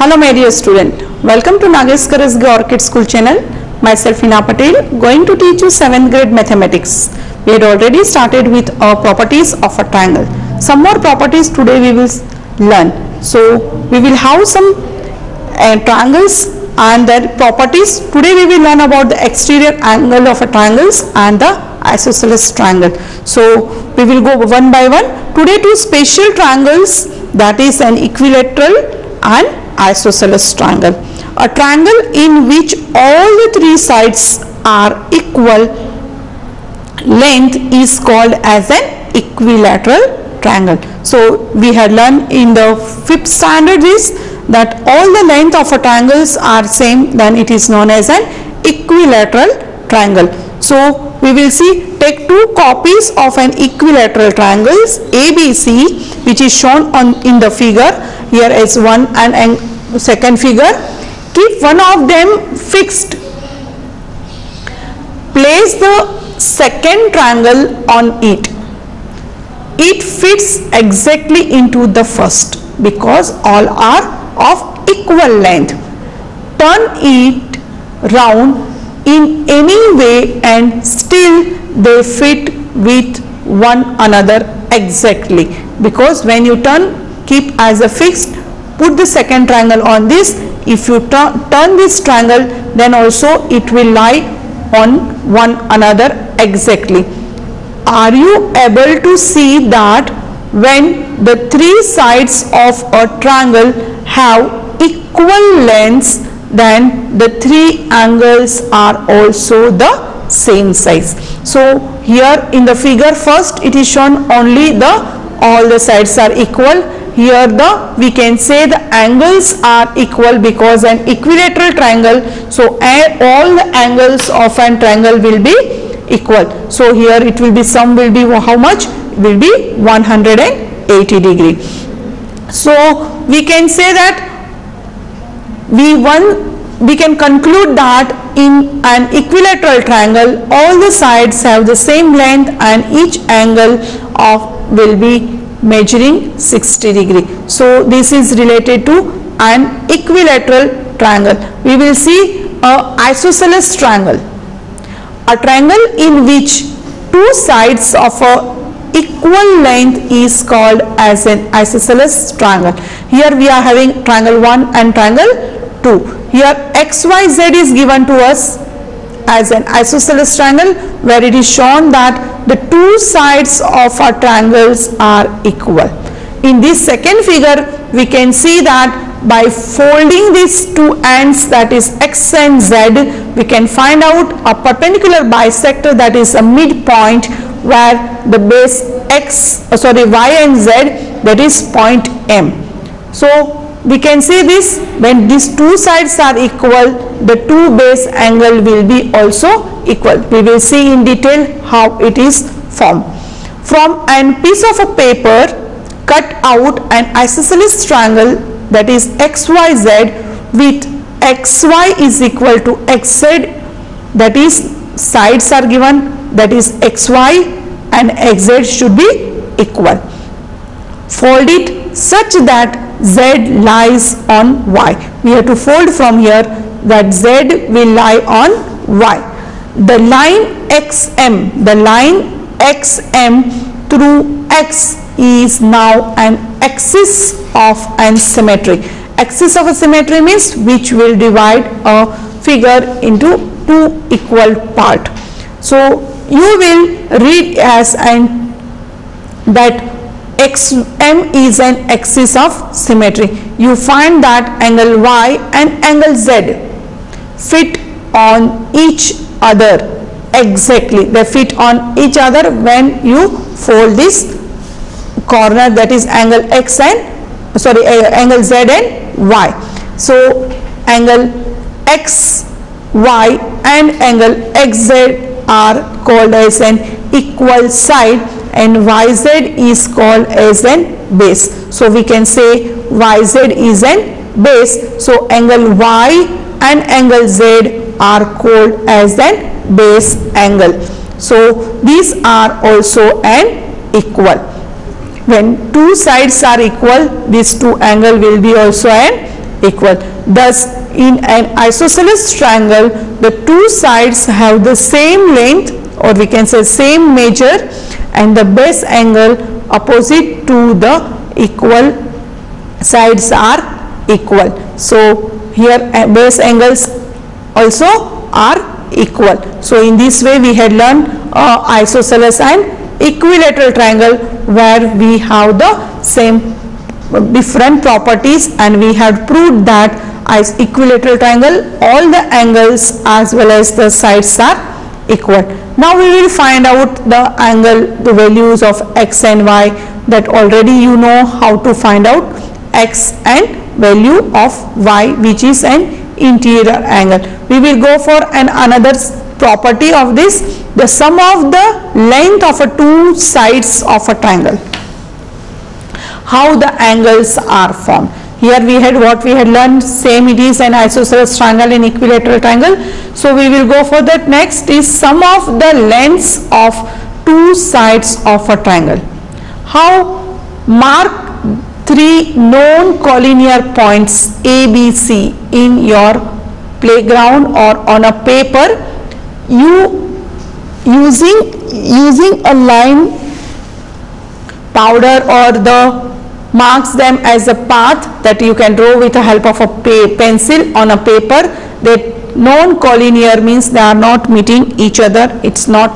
Hello my dear student, welcome to Nagesh Karasge Orchid School channel. Myself Hina Patel going to teach you 7th grade mathematics. We had already started with properties of a triangle. Some more properties today we will learn. So we will have some triangles and their properties. Today we will learn about the exterior angle of a triangles and the isosceles triangle. So we will go one by one. Today two special triangles, that is an equilateral and isosceles triangle. A triangle in which all the three sides are equal length is called as an equilateral triangle. So we had learned in the 5th standard is that all the length of a triangles are same, then it is known as an equilateral triangle. So we will see, take two copies of an equilateral triangles ABC, which is shown in the figure. Here is one and second figure. Keep one of them fixed. Place the second triangle on it. It fits exactly into the first because all are of equal length. Turn it round in any way and still they fit with one another exactly, because when you keep as a fixed, put the second triangle on this. If you turn this triangle, then also it will lie on one another exactly. Are you able to see that when the three sides of a triangle have equal lengths, then the three angles are also the same size. So here in the figure, first it is shown only all the sides are equal. Here we can say the angles are equal because an equilateral triangle, so all the angles of an triangle will be equal. So here it will be, sum will be how much? It will be 180 degree. So we can say that we can conclude that in an equilateral triangle all the sides have the same length and each angle will be measuring 60 degree. So this is related to an equilateral triangle. We will see a isosceles triangle, a triangle in which two sides of a equal length is called as an isosceles triangle. Here we are having triangle 1 and triangle 2. Here XYZ is given to us as an isosceles triangle, where it is shown that the two sides of our triangles are equal. In this second figure, we can see that by folding these two ends, that is X and Z, we can find out a perpendicular bisector, that is a midpoint, where the base Y and Z, that is point M. So we can see this, when these two sides are equal, the two base angle will be also equal. We will see in detail how it is formed. From a piece of a paper, cut out an isosceles triangle, that is XYZ, with XY is equal to XZ, that is sides are given, that is XY and XZ should be equal. Fold it such that Z lies on Y. We have to fold from here that Z will lie on Y. The line XM through X is now an axis of an symmetry. Axis of a symmetry means which will divide a figure into two equal parts. So you will read as that XM is an axis of symmetry. You find that angle Y and angle Z fit on each other exactly. They fit on each other when you fold this corner, that is angle angle Z and Y. So angle XY and angle XZ are called as an equal side, and YZ is called as an base. So we can say YZ is an base. So angle Y and angle Z are called as an base angle. So these are also an equal. When two sides are equal, these two angle will be also an equal. Thus, in an isosceles triangle, the two sides have the same length, or we can say same measure, and the base angle opposite to the equal sides are equal. So here base angles also are equal. So in this way we had learned isosceles and equilateral triangle, where we have the same different properties, and we have proved that as equilateral triangle all the angles as well as the sides are equal. Now we will find out the angle, the values of x and y, that already you know how to find out x and value of y, which is an interior angle. We will go for another property of this, the sum of the length of two sides of a triangle, how the angles are formed. Here we had what we had learned, same it is an isosceles triangle and equilateral triangle. So we will go for that. Next is sum of the lengths of two sides of a triangle. How? Mark three known collinear points A, B, C in your playground or on a paper. You using a line powder or the marks them as a path that you can draw with the help of a pencil on a paper. That known collinear means they are not meeting each other, it's not.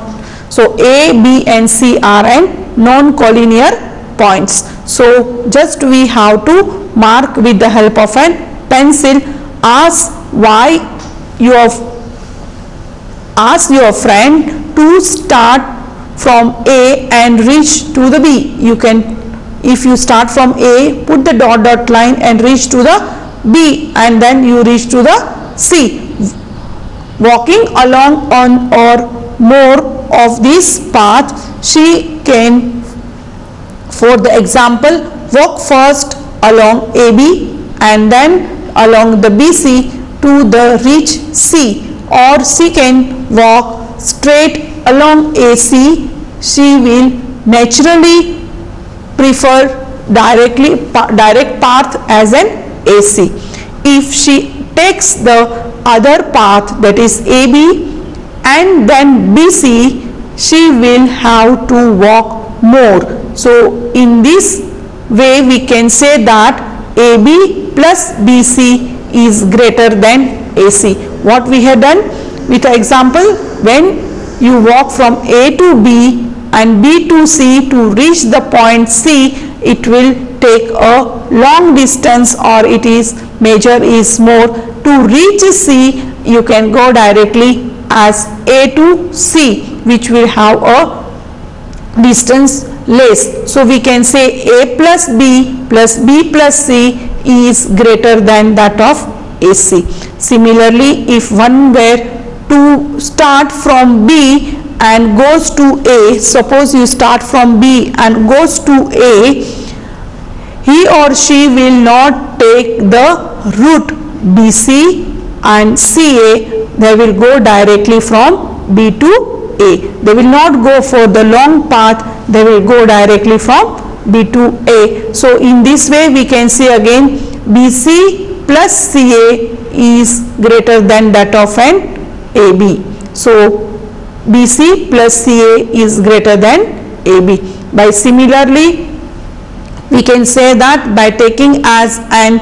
So A, B and C are an known collinear points. So just we have to mark with the help of a pencil. Ask your friend to start from A and reach to the B. You can, if you start from A, put the dot line and reach to the B, and then you reach to the C. Walking along on or more of this path, she can, for the example, walk first along AB and then along the BC to the reach C, or she can walk straight along AC. She will naturally prefer direct path as an AC. If she takes the other path, that is AB and then BC, she will have to walk more. So in this way we can say that AB plus BC is greater than AC. What we have done with the example, when you walk from A to B and B to C to reach the point C, it will take a long distance, or it is measure is more. To reach C, you can go directly as A to C, which will have a distance less. So we can say A plus B plus C is greater than that of AC. Similarly, if one were to start from B and goes to A, suppose you start from B and goes to A, he or she will not take the route BC and CA, they will go directly from B to A. They will not go for the long path, they will go directly from B to A. So in this way we can say again BC plus CA is greater than that of an AB. So BC plus CA is greater than AB. By similarly, we can say that by taking as an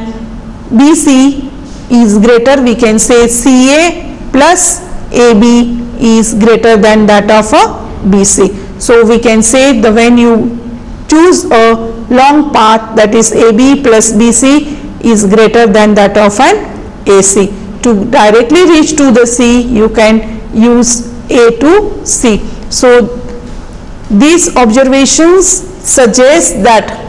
BC is greater, we can say CA plus AB is greater than that of a BC. So we can say that when you choose a long path, that is AB plus BC is greater than that of an AC. To directly reach to the C, you can use A to C. So these observations suggest that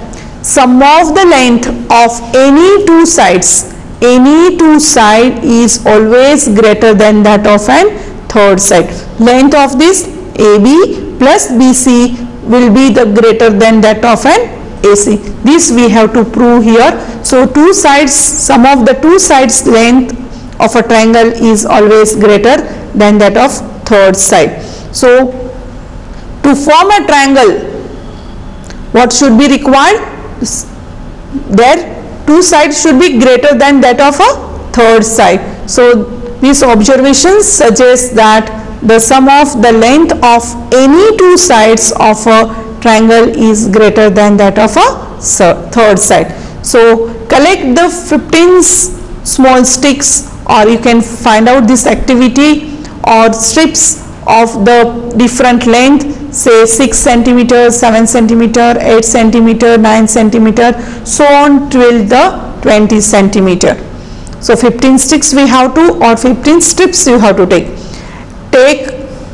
sum of the length of any two sides, any two side is always greater than that of an third side. Length of this AB plus BC will be the greater than that of an AC. This we have to prove here. So two sides, sum of the two sides length of a triangle is always greater than that of third side. So to form a triangle, what should be required? Their two sides should be greater than that of a third side. So these observations suggest that the sum of the length of any two sides of a triangle is greater than that of a third side. So collect the 15 small sticks, or you can find out this activity, or strips of the different length, say 6 centimeters, 7 centimeter, 8 centimeter, 9 centimeter, so on till the 20 centimeter. So 15 sticks we have to, or 15 strips you have to take. Take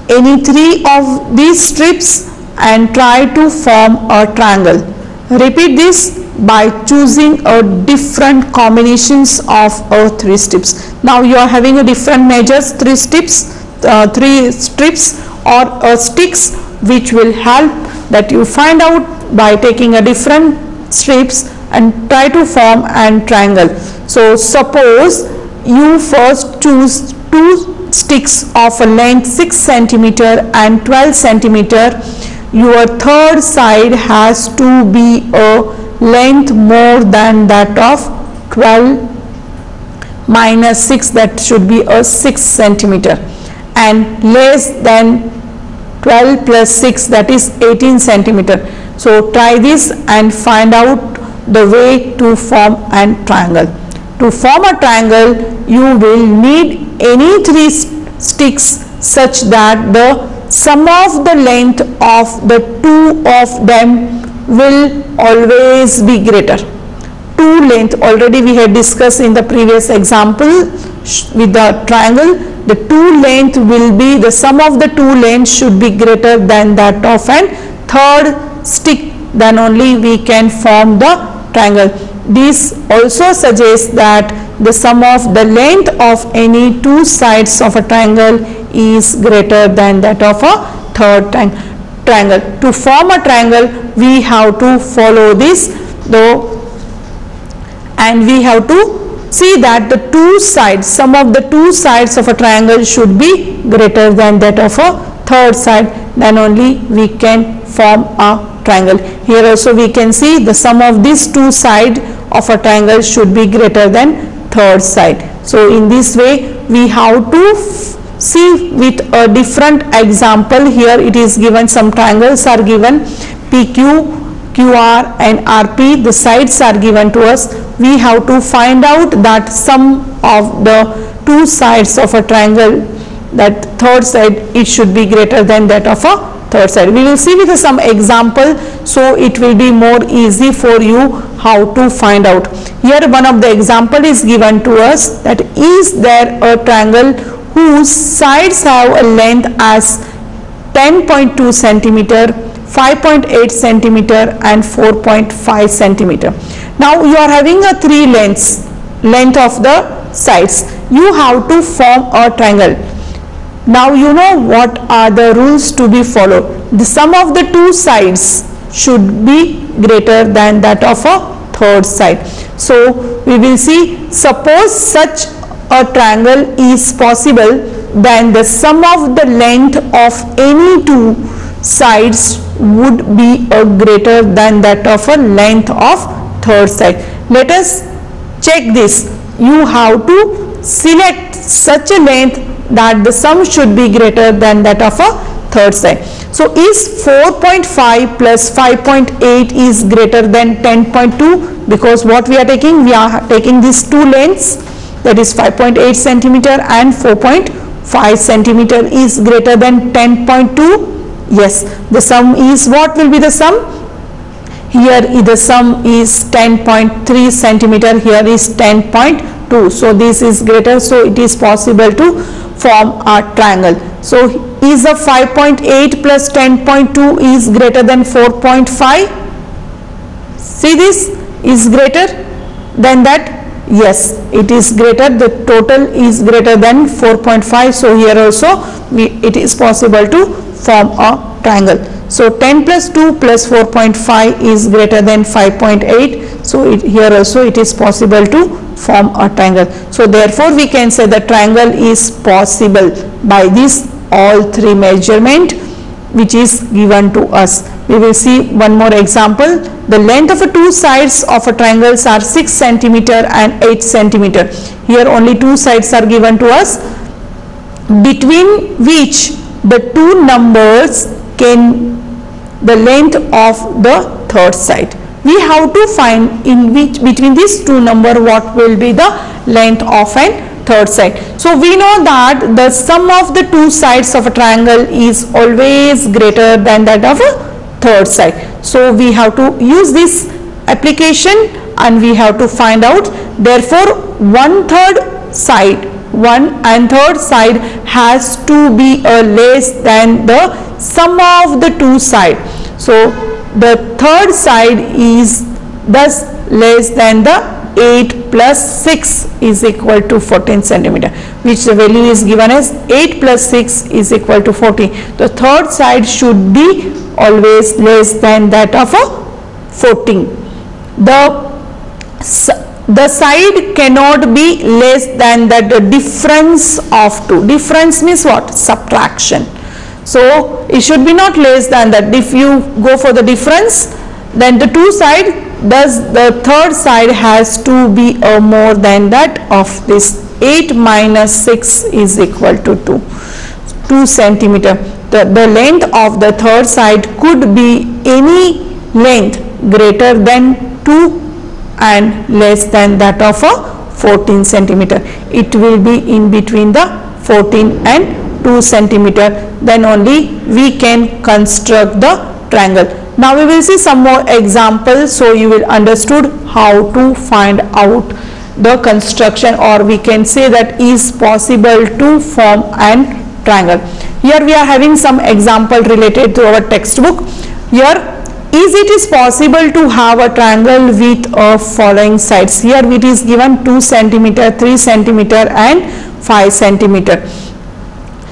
any 3 of these strips and try to form a triangle. Repeat this by choosing a different combinations of 3 strips. Now you are having a different measures, 3 strips or sticks, which will help that you find out by taking a different strips and try to form an triangle. So suppose you first choose 2 sticks of a length 6 centimeter and 12 centimeter. Your third side has to be a length more than that of 12 minus 6, that should be a 6 centimeter, and less than 12 plus 6, that is 18 centimeter. So try this and find out the way to form a triangle. To form a triangle, you will need any 3 sticks such that the sum of the length of the 2 of them will always be greater. 2 length, already we had discussed in the previous example with the triangle, the 2 length will be, the sum of the 2 lengths should be greater than that of a third stick, then only we can form the triangle. This also suggests that the sum of the length of any 2 sides of a triangle is greater than that of a third triangle. To form a triangle, we have to follow this though, and we have to see that the 2 sides, sum of the 2 sides of a triangle should be greater than that of a third side, then only we can form a triangle. Here also we can see the sum of these 2 sides of a triangle should be greater than third side. So in this way we have to see with a different example. Here it is given, some triangles are given, PQ, QR and RP, the sides are given to us. We have to find out that sum of the 2 sides of a triangle, that third side, it should be greater than that of a third side. We will see with some example, so it will be more easy for you how to find out. Here one of the example is given to us, that is there a triangle whose sides have a length as 10.2 centimeter, 5.8 centimeter and 4.5 centimeter. Now you are having a 3 lengths, length of the sides. You have to form a triangle. Now you know what are the rules to be followed. The sum of the 2 sides should be greater than that of a third side. So we will see, suppose such a triangle is possible, then the sum of the length of any 2 sides would be a greater than that of a length of third side. Let us check this. You have to select such a length that the sum should be greater than that of a third side. So is 4.5 plus 5.8 is greater than 10.2? Because what we are taking these 2 lengths, that is 5.8 centimeter and 4.5 centimeter is greater than 10.2. Yes, the sum is, what will be the sum? Here the sum is 10.3 centimeter, here is 10.2. So this is greater, so it is possible to form a triangle. So is a 5.8 plus 10.2 is greater than 4.5? See, this is greater than that. Yes, it is greater, the total is greater than 4.5. So here also it is possible to form a triangle. So 10 plus 2 plus 4.5 is greater than 5.8. So here also it is possible to form a triangle. So therefore we can say the triangle is possible by this all 3 measurement. which is given to us. We will see one more example. The length of two sides of a triangles are 6 centimeter and 8 centimeter. Here only two sides are given to us, between which the two numbers can the length of the third side. We have to find in which between these two number what will be the length of an third side. So we know that the sum of the two sides of a triangle is always greater than that of a third side. So we have to use this application and we have to find out. Therefore, 1/3 side, 1 and 3rd side has to be less than the sum of the two side. So the third side is thus less than the 8 plus 6 is equal to 14 centimeter, which the value is given as 8 plus 6 is equal to 14. The third side should be always less than that of a 14. The side cannot be less than that the difference of two. Difference means what? Subtraction. So it should be not less than that. If you go for the difference, then the two side, thus the third side has to be more than that of this. 8 minus 6 is equal to 2 centimeter. The length of the third side could be any length greater than 2 and less than that of a 14 centimeter. It will be in between the 14 and 2 centimeter. Then only we can construct the triangle. Now we will see some more examples, so you will understood how to find out the construction, or we can say that is possible to form an triangle. Here we are having some example related to our textbook. Here it is possible to have a triangle with following sides. Here it is given 2 centimeter, 3 centimeter and 5 centimeter.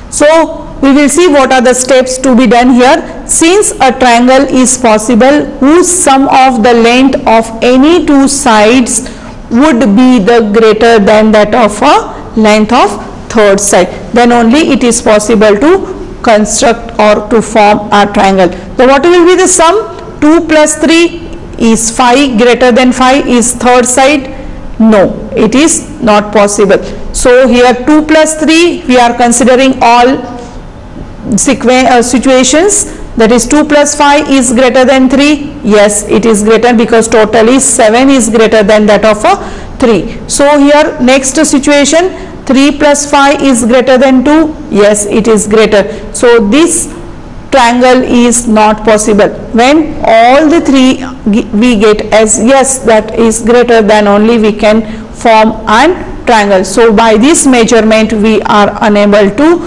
So we will see what are the steps to be done here. Since a triangle is possible whose sum of the length of any two sides would be the greater than that of a length of third side, then only it is possible to construct or to form a triangle. So what will be the sum? 2 plus 3 is 5, greater than 5 is third side. No, it is not possible. So here 2 plus 3, we are considering all situations, that is 2 plus 5 is greater than 3. Yes, it is greater because total is 7 is greater than that of a 3. So here next situation, 3 plus 5 is greater than 2. Yes, it is greater. So this triangle is not possible. When all the three we get as yes, that is greater, then only we can form an triangle. So by this measurement we are unable to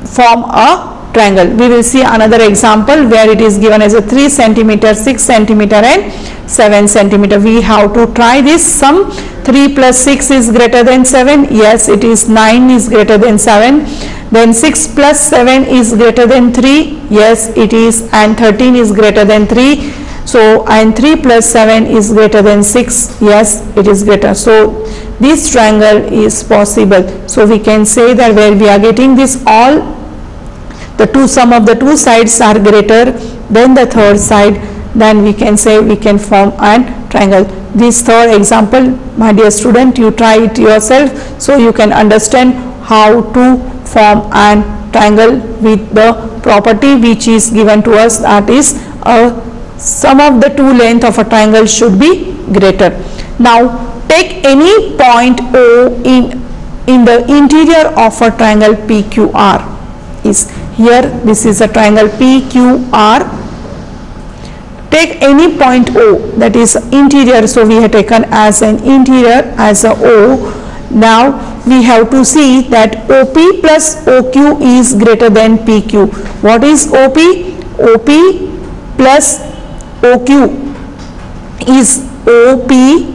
form a triangle. We will see another example where it is given as a 3 centimeter, 6 centimeter and 7 centimeter. We have to try this sum. 3 plus 6 is greater than 7. Yes, it is. 9 is greater than 7. Then 6 plus 7 is greater than 3. Yes, it is. And 13 is greater than 3. So and 3 plus 7 is greater than 6. Yes, it is greater. So this triangle is possible. So we can say that where we are getting this, all the sum of the two sides are greater than the third side, then we can say we can form an triangle. This third example, my dear student, you try it yourself so you can understand how to form an triangle with the property which is given to us, that is sum of the two length of a triangle should be greater. Now take any point O in the interior of a triangle PQR. Is here, this is a triangle PQR. Take any point O, that is interior, so we have taken as an interior as a O. Now we have to see that OP plus OQ is greater than PQ. What is OP? OP plus OQ is OP.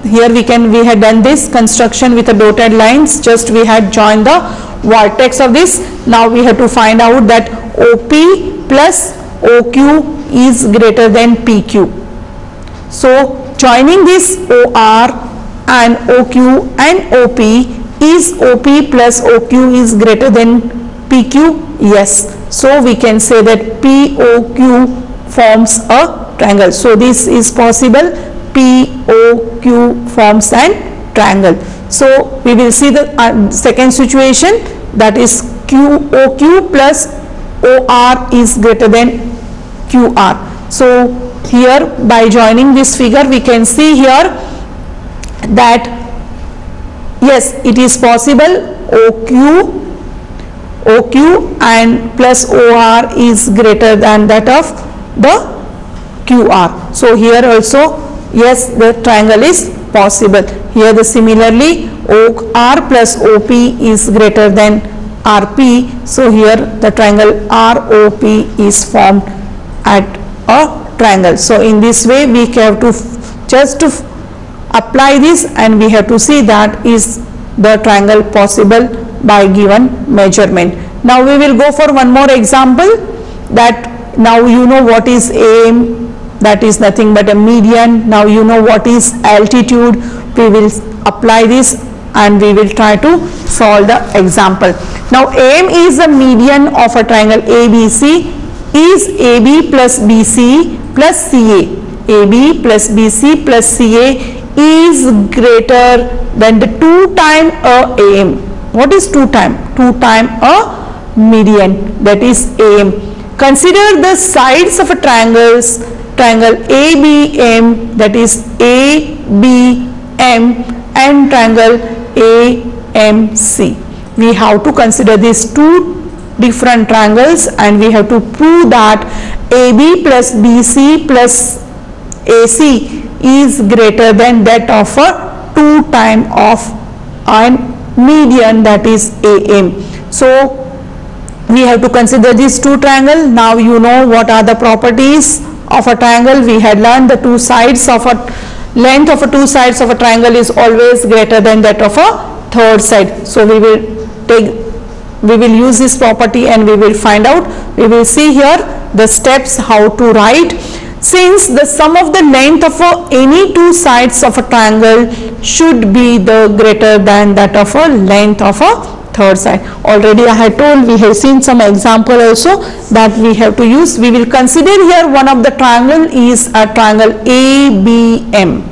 Here we had done this construction with the dotted lines, just we had joined the vertex of this. Now we have to find out that OP plus OQ is greater than PQ. So joining this OR and OQ and OP is OP plus OQ is greater than PQ? Yes. So we can say that POQ forms a triangle. So this is possible. POQ forms an triangle. So we will see the second situation, that is QOQ plus OR is greater than QR. So here by joining this figure we can see here that yes, it is possible OQ and plus OR is greater than that of the QR. So here also yes, the triangle is possible. Here the similarly OR plus OP is greater than RP. So here the triangle ROP is formed at a triangle. So in this way we have to just to apply this, and we have to see that is the triangle possible by given measurement. Now we will go for one more example, that now you know what is AM, that is nothing but a median. Now you know what is altitude. We will apply this and we will try to solve the example. Now AM is the median of a triangle ABC. Is AB plus BC plus CA. AB plus BC plus CA is greater than the 2 times AM. What is 2 times? 2 times a median, that is AM. Consider the sides of a triangle ABM, that is ABM, and triangle AMC. We have to consider these two different triangles, and we have to prove that AB plus BC plus AC is greater than that of a 2 times of a median, that is AM. So we have to consider these two triangles. Now you know what are the properties of a triangle. We had learned the two sides of a length of a two sides of a triangle is always greater than that of a third side. So we will use this property and we will find out. We will see here the steps how to write. Since the sum of the length of any two sides of a triangle should be the greater than that of a length of a third side. Already I had told, we have seen some example also that we have to use. We will consider here one of the triangle is a triangle ABM.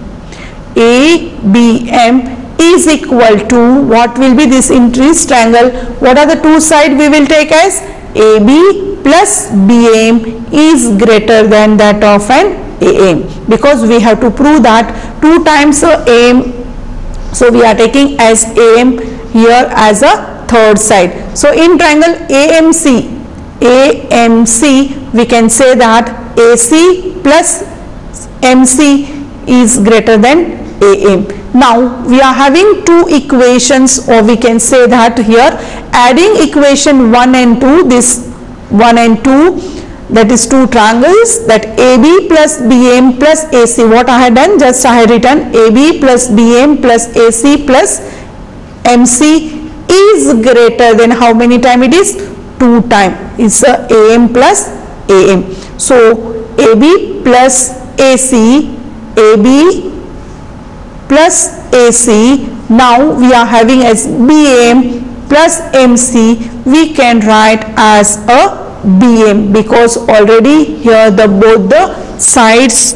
ABM is equal to, what will be this in this triangle? What are the two sides we will take as? AB plus BM is greater than that of an AM, because we have to prove that 2 times AM. So we are taking as AM here as a third side. So in triangle AMC, we can say that AC plus MC is greater than AM. Now we are having two equations, or we can say that here adding equation 1 and 2, this 1 and 2, that is two triangles, that AB plus BM plus AC. What I had done, just I had written AB plus BM plus AC plus MC is greater than how many times it is? 2 times. It's AM plus AM. So AB plus AC, AB plus AC. Now we are having as BM plus MC. We can write as a BM, because already here the both the sides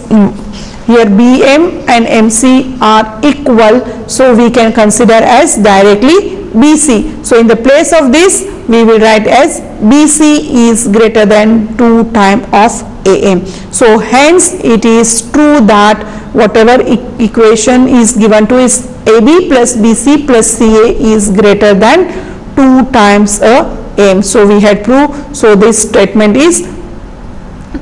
here BM and MC are equal, so we can consider as directly BC. So in the place of this we will write as BC is greater than 2 times of AM. So hence it is true that whatever equation is given to is AB plus BC plus CA is greater than 2 times AM. So we had proved, so this statement is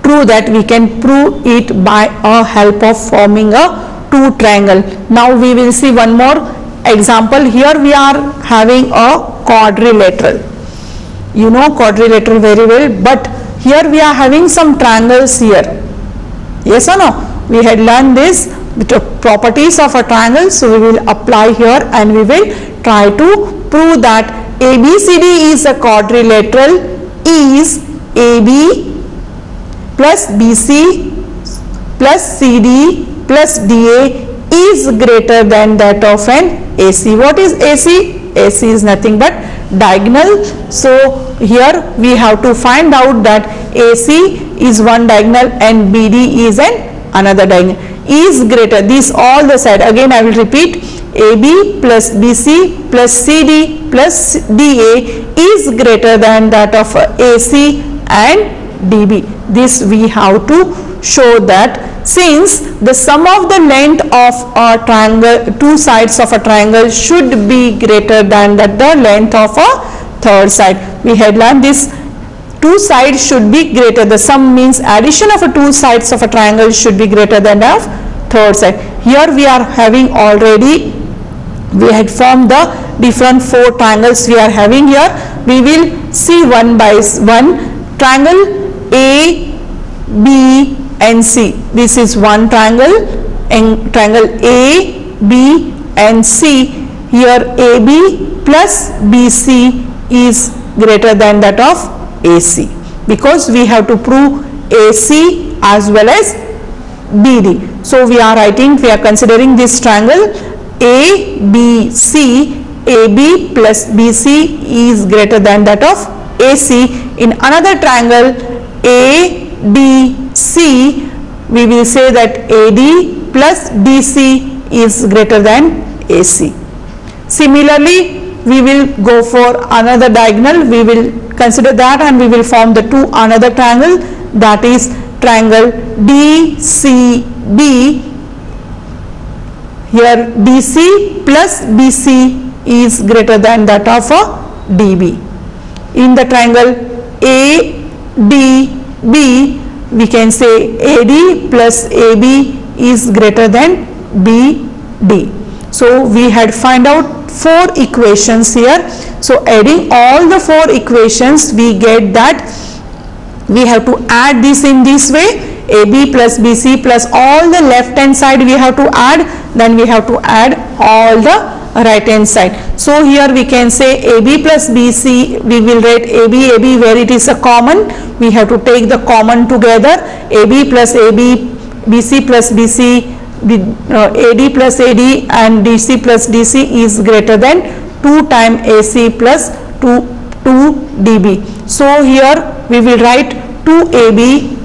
true, that we can prove it by a help of forming a two triangle. Now we will see one more example. Here we are having a quadrilateral. You know quadrilateral very well, but here we are having some triangles here. Yes or no? We had learned this, the properties of a triangle, so we will apply here and we will try to prove that ABCD is a quadrilateral is AB plus BC plus CD plus DA is greater than that of an AC. What is AC? AC is nothing but diagonal. So here we have to find out that AC is one diagonal and BD is another diagonal. Is greater, this all the side, again I will repeat, AB plus BC plus CD plus DA is greater than that of AC and DB. This we have to show that since the sum of the length of a triangle, two sides of a triangle should be greater than that the length of a third side. We had learned this, two sides should be greater, the sum means addition of a two sides of a triangle should be greater than of third side. Here we are having already, we had formed the different four triangles we are having here. We will see one by one. Triangle A, B and C. This is one triangle, and triangle A, B and C. Here AB plus BC is greater than that of AC, because we have to prove AC as well as BD. So we are writing, we are considering this triangle ABC. AB plus BC is greater than that of AC. In another triangle ADC, we will say that AD plus DC is greater than AC. Similarly, we will go for another diagonal, we will consider that and we will form the two another triangle, that is triangle DCB. Here DC plus BC is greater than that of a DB. In the triangle ADB, we can say AD plus AB is greater than BD. So we had find out four equations here. So adding all the four equations, we get that we have to add this in this way, AB plus BC plus all the left hand side we have to add, then we have to add all the right hand side. So here we can say AB plus BC, we will write AB where it is a common, we have to take the common together, AB plus AB, BC plus BC, AD plus AD and DC plus DC is greater than 2 times AC plus 2 DB. So here we will write 2AB,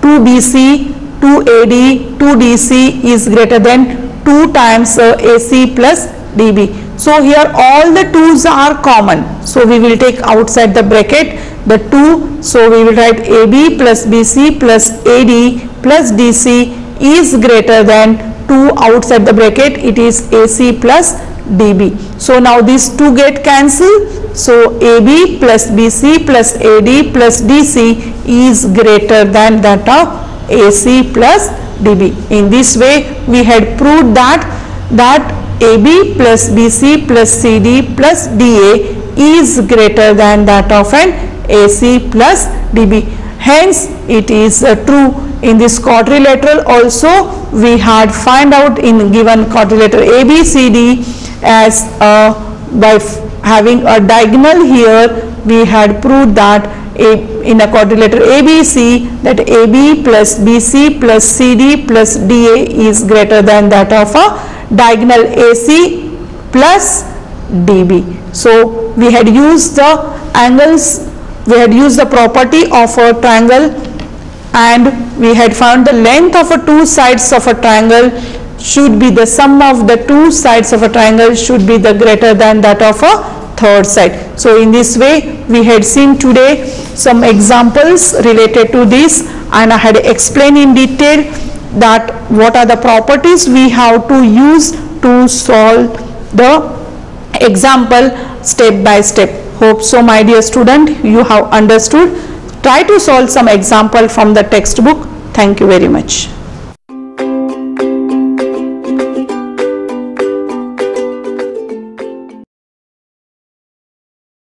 2BC, 2AD, 2DC is greater than 2 times AC plus DB. So here all the 2's are common. So we will take outside the bracket the 2. So we will write AB plus BC plus AD plus DC is greater than 2 outside the bracket, it is AC plus DB. So now these 2 get cancelled. So AB plus BC plus AD plus DC is greater than that of AC plus DB. In this way we had proved that AB plus BC plus CD plus DA is greater than that of an AC plus DB. Hence it is true. In this quadrilateral also we had find out in given quadrilateral ABCD as by having a diagonal here, we had proved that in a quadrilateral ABC that AB plus BC plus CD plus DA is greater than that of a diagonal AC plus DB. So we had used the angles, we had used the property of a triangle, and we had found the length of a two sides of a triangle should be the sum of the two sides of a triangle should be the greater than that of a third side. So in this way we had seen today some examples related to this, and I had explained in detail that what are the properties we have to use to solve the example step by step. Hope so, my dear student, you have understood. Try to solve some example from the textbook. Thank you very much.